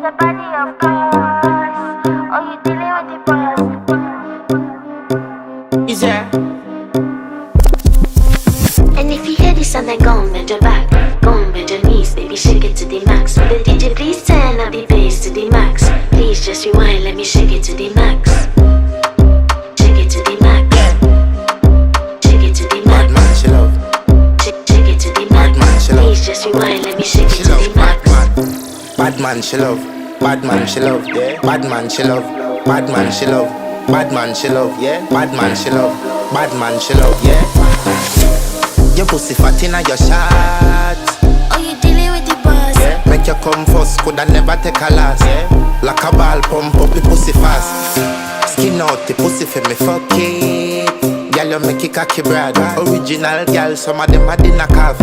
the body, of course. Oh, you dealing with the boss. Is there? And if you hear this sound, then go on, bend your back. Go on, bend your knees, baby, shake it to the max. Will the DJ please turn up the bass to the max? Please just rewind, let me shake it to the max. Shake it to the max. Shake it to the Bad max. man, she love. Shake it to the max. Bad man, she love. Please just rewind, let me shake She it to love the bad max. man. Bad man, she love. Bad man, she love. Yeah. Bad man, she love. Bad man, she love. Bad man, she love. Yeah. Bad man, she love. Bad man, she love. Yeah. Your pussy fat inna your shot. Oh, you dealing with the boss. Yeah. Make you come first, coulda never take a last. Yeah. Like a ball pump up the pussy fast. Skin out the pussy for me fuck it. Girl, you make it cocky brother. Original girl, some of them a the knock off.